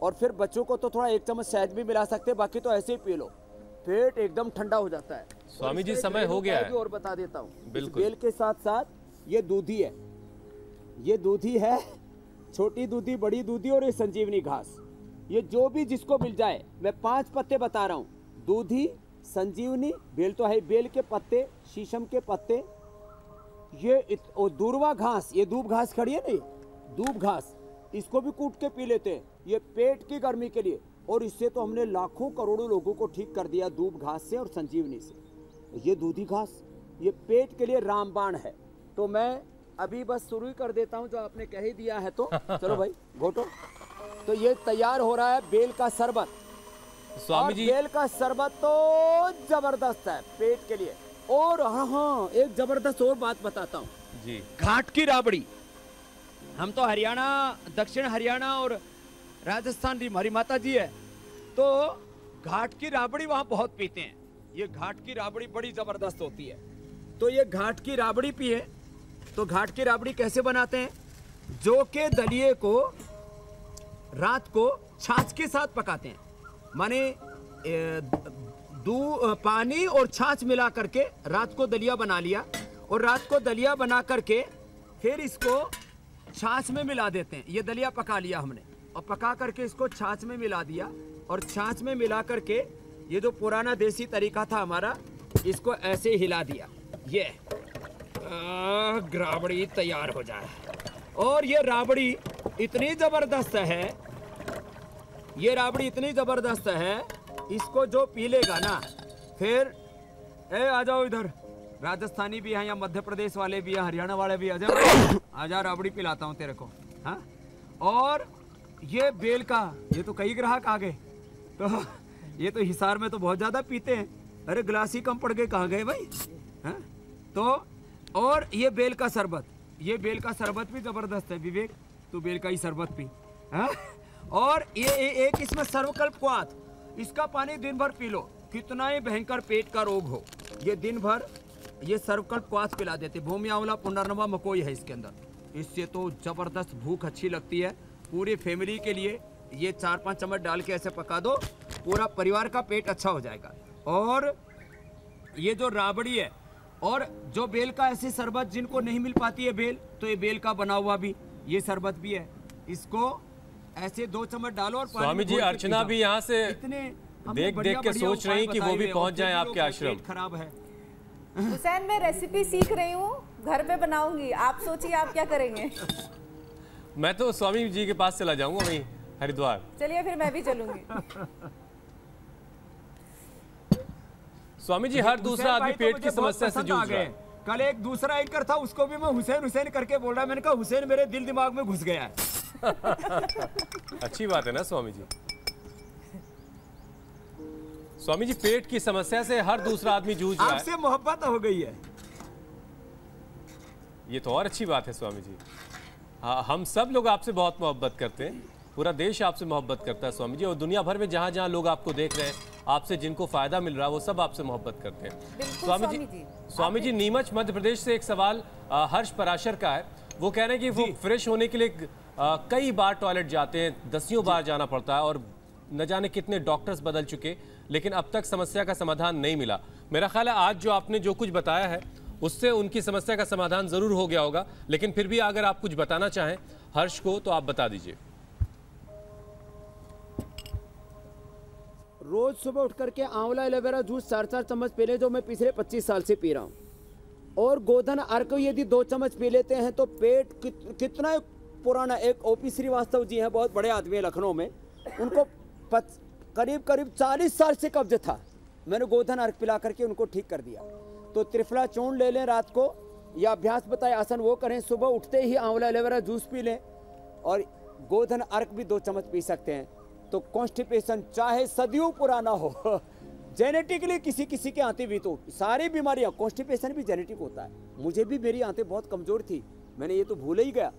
और फिर बच्चों को तो थोड़ा 1 चम्मच शहद भी मिला सकते हैं, बाकी तो ऐसे ही पी लो, पेट एकदम ठंडा हो जाता है। स्वामी जी समय हो गया है, और बता देता हूँ। बिल्कुल। बेल के साथ साथ ये दूधी है, ये दूधी है, छोटी दूधी, बड़ी दूधी और ये संजीवनी घास। ये जो भी जिसको मिल जाए, मैं 5 पत्ते बता रहा हूँ। दूधी, संजीवनी, बेल तो है, बेल के पत्ते, शीशम के पत्ते, ये और दूर्वा घास, ये दूब घास खड़ी है नहीं, दूब घास, इसको भी कूट के पी लेते हैं, ये पेट की गर्मी के लिए। और इससे तो हमने लाखों करोड़ों लोगों को ठीक कर दिया दूब घास से और संजीवनी से। ये दूधी घास, ये पेट के लिए रामबाण है। तो मैं अभी बस शुरू ही कर देता हूँ, जो आपने कह ही दिया है तो चलो भाई घोटो। तो ये तैयार हो रहा है बेल का शरबत। स्वामी जी, बेल का शरबत तो जबरदस्त है पेट के लिए। और हाँ, एक जबरदस्त और बात बताता हूँ जी। घाट की राबड़ी, हम तो हरियाणा, दक्षिण हरियाणा और राजस्थान हमारी माता जी है, तो घाट की राबड़ी वहां बहुत पीते हैं। ये घाट की राबड़ी बड़ी जबरदस्त होती है। तो ये घाट की राबड़ी पिए। तो घाट की राबड़ी कैसे बनाते हैं? जौ के दलिये को रात को छाछ के साथ पकाते हैं, माने पानी और छाछ मिला करके रात को दलिया बना लिया, और रात को दलिया बना करके फिर इसको छाछ में मिला देते हैं। ये दलिया पका लिया हमने और पका करके इसको छाछ में मिला दिया और छाछ में मिला करके ये जो पुराना देसी तरीका था हमारा, इसको ऐसे हिला दिया। ये राबड़ी तैयार हो जाए। और ये राबड़ी इतनी जबरदस्त है, ये राबड़ी इतनी जबरदस्त है, इसको जो पी लेगा ना फिर आ जाओ इधर, राजस्थानी भी हैं या मध्य प्रदेश वाले भी हैं, हरियाणा वाले भी, आजा राबड़ी पिलाता हूँ तेरे को। हाँ, और ये बेल का, ये तो कई ग्राहक आ गए, तो ये तो हिसार में तो बहुत ज्यादा पीते हैं। अरे गिलास ही कम पड़ गए, कहाँ गए भाई? हाँ, तो और ये बेल का शरबत, ये बेल का शरबत भी जबरदस्त है। विवेक, तू बेल का ही शरबत पी। हाँ, और ये एक इसमें सर्वकल्प क्वाथ, इसका पानी दिन भर पी लो, कितना ही भयंकर पेट का रोग हो, ये दिन भर ये सर्वकल्प क्वाथ पिला देते। भूमि आंवला पुनर्नवा मकोई है इसके अंदर, इससे तो जबरदस्त भूख अच्छी लगती है। पूरी फैमिली के लिए ये 4-5 चम्मच डाल के ऐसे पका दो, पूरा परिवार का पेट अच्छा हो जाएगा। और ये जो राबड़ी है और जो बेल का ऐसे शरबत, जिनको नहीं मिल पाती है बेल, तो ये बेल का बना हुआ भी ये शरबत भी है, इसको ऐसे 2 चम्मच डालो। और स्वामी जी, अर्चना भी यहाँ से देख के सोच रही कि वो भी पहुंच जाए आपके आश्रम। खराब है हुसैन, मैं रेसिपी सीख रही हूँ, घर पे बनाऊंगी, आप सोचिए आप क्या करेंगे। मैं तो स्वामी जी के पास चला जाऊंगा वहीं हरिद्वार। चलिए फिर मैं भी चलूंगी। स्वामी जी, हर दूसरा आदमी पेट की समस्या से जूझ रहा है। कल एक दूसरा एंकर था, उसको भी मैं हुसैन हुसैन करके बोल रहा है। मैंने कहा हुसैन मेरे दिल दिमाग में घुस गया है। अच्छी बात है ना स्वामी जी। स्वामी जी, पेट की समस्या से हर दूसरा आदमी जूझ रहा है। आपसे मोहब्बत हो गई है, ये तो और अच्छी बात है स्वामी जी। हाँ, हम सब लोग आपसे बहुत मोहब्बत करते हैं, पूरा देश आपसे मोहब्बत करता है स्वामी जी, और दुनिया भर में जहाँ जहाँ लोग आपको देख रहे हैं, आपसे जिनको फायदा मिल रहा है, वो सब आपसे मोहब्बत करते हैं। स्वामी जी, नीमच मध्य प्रदेश से एक सवाल हर्ष पराशर का है। वो कह रहे हैं कि वो फ्रेश होने के लिए कई बार टॉयलेट जाते हैं, दसियों बार जाना पड़ता है, और न जाने कितने डॉक्टर्स बदल चुके, लेकिन अब तक समस्या का समाधान नहीं मिला। मेरा ख्याल है आज जो आपने जो कुछ बताया है उससे उनकी समस्या का समाधान जरूर हो गया होगा, लेकिन फिर भी अगर आप कुछ बताना चाहें हर्ष को तो आप बता दीजिए। रोज सुबह उठ करके आंवला एलोवेरा जूस 4-4 चम्मच पी ले, जो मैं पिछले 25 साल से पी रहा हूँ। और गोधन अर्क यदि 2 चम्मच पी लेते हैं तो पेट कितना पुराना, एक ओपी श्रीवास्तव जी हैं, बहुत बड़े आदमी है लखनऊ में, उनको करीब 40 साल से कब्ज था, मैंने गोधन अर्क पिला करके उनको ठीक कर दिया। तो त्रिफला चूर्ण ले लें रात को, या अभ्यास बताए आसन वो करें, सुबह उठते ही आंवला एलोवेरा जूस पी लें, और गोधन अर्क भी 2 चम्मच पी सकते हैं। तो कॉन्स्टिपेशन चाहे सदियों पुराना हो, जेनेटिकली किसी किसी के आंतें भी, तो सारी बीमारियां, कॉन्स्टिपेशन भी जेनेटिक होता है। मुझे भी मेरी आंतें बहुत कमजोर थी, मैंने ये तो भूल ही गया।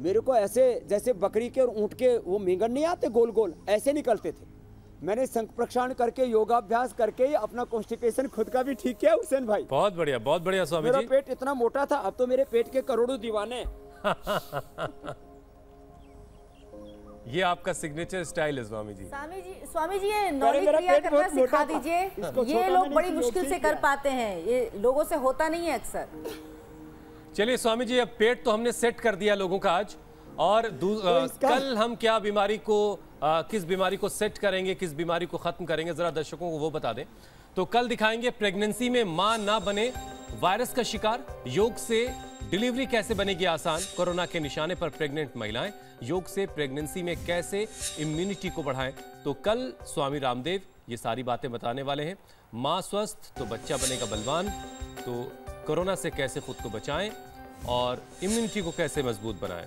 मेरे को ऐसे जैसे बकरी के और ऊँट के वो मींगन नहीं आते गोल गोल, ऐसे निकलते थे। मैंने शंख प्रक्षालन करके, योगाभ्यास करके अपना कॉन्स्टिपेशन खुद का भी ठीक किया हुसैन भाई। बहुत बढ़िया स्वामी जी। मेरा पेट इतना मोटा था, अब तो मेरे पेट के करोड़ों दीवाने। ये आपका सिग्नेचर स्टाइल है स्वामी जी। स्वामी जी ये नौली क्रिया करना सिखा दीजिए, ये लोग बड़ी मुश्किल से कर पाते हैं, ये लोगों से होता नहीं है अक्सर। चलिए स्वामी जी, अब पेट तो हमने सेट कर दिया लोगों का आज, और कल हम क्या बीमारी को किस बीमारी को सेट करेंगे, किस बीमारी को खत्म करेंगे, जरा दर्शकों को वो बता दें। तो कल दिखाएंगे प्रेगनेंसी में मां ना बने, वायरस का शिकार, योग से डिलीवरी कैसे बनेगी आसान, कोरोना के निशाने पर प्रेग्नेंट महिलाएं, योग से प्रेगनेंसी में कैसे इम्यूनिटी को बढ़ाएं। तो कल स्वामी रामदेव ये सारी बातें बताने वाले हैं। मां स्वस्थ तो बच्चा बनेगा बलवान, तो कोरोना से कैसे खुद को बचाएं और इम्यूनिटी को कैसे मजबूत बनाएं।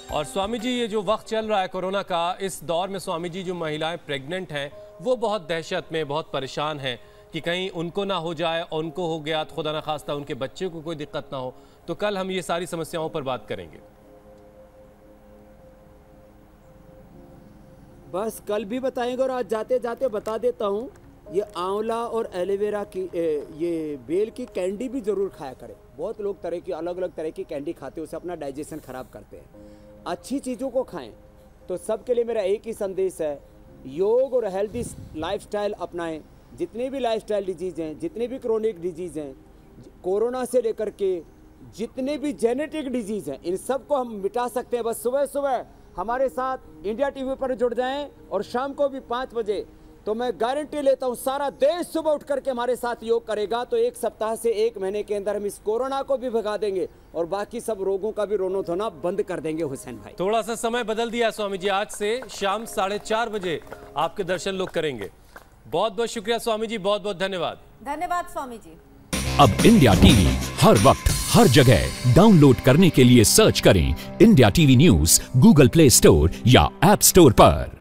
और स्वामी जी, ये जो वक्त चल रहा है कोरोना का, इस दौर में स्वामी जी जो महिलाएं प्रेग्नेंट हैं वो बहुत दहशत में, बहुत परेशान हैं कि कहीं उनको ना हो जाए, और उनको हो गया तो खुदा ना खास्ता उनके बच्चे को कोई दिक्कत ना हो। तो कल हम ये सारी समस्याओं पर बात करेंगे। बस कल भी बताएंगे, और आज जाते जाते बता देता हूँ, ये आंवला और एलोवेरा की ये बेल की कैंडी भी जरूर खाया करें। बहुत लोग तरह की अलग अलग तरह की कैंडी खाते हैं, उससे अपना डाइजेशन खराब करते हैं। अच्छी चीज़ों को खाएं। तो सबके लिए मेरा एक ही संदेश है, योग और हेल्दी लाइफस्टाइल अपनाएं। जितने भी लाइफस्टाइल डिजीज़ हैं, जितने भी क्रोनिक डिजीज़ हैं, कोरोना से लेकर के जितने भी जेनेटिक डिजीज हैं इन सबको हम मिटा सकते हैं। बस सुबह सुबह हमारे साथ इंडिया टीवी पर जुड़ जाएं और शाम को भी 5 बजे। तो मैं गारंटी लेता हूं सारा देश सुबह उठ करके हमारे साथ योग करेगा तो 1 सप्ताह से 1 महीने के अंदर हम इस कोरोना को भी भगा देंगे और बाकी सब रोगों का भी रोना धोना बंद कर देंगे। हुसैन भाई, थोड़ा सा समय बदल दिया स्वामी जी, आज से शाम 4:30 बजे आपके दर्शन लोग करेंगे। बहुत बहुत शुक्रिया स्वामी जी, बहुत बहुत धन्यवाद। धन्यवाद स्वामी जी। अब इंडिया टीवी हर वक्त हर जगह डाउनलोड करने के लिए सर्च करें India TV news Google play store या ऐप स्टोर पर।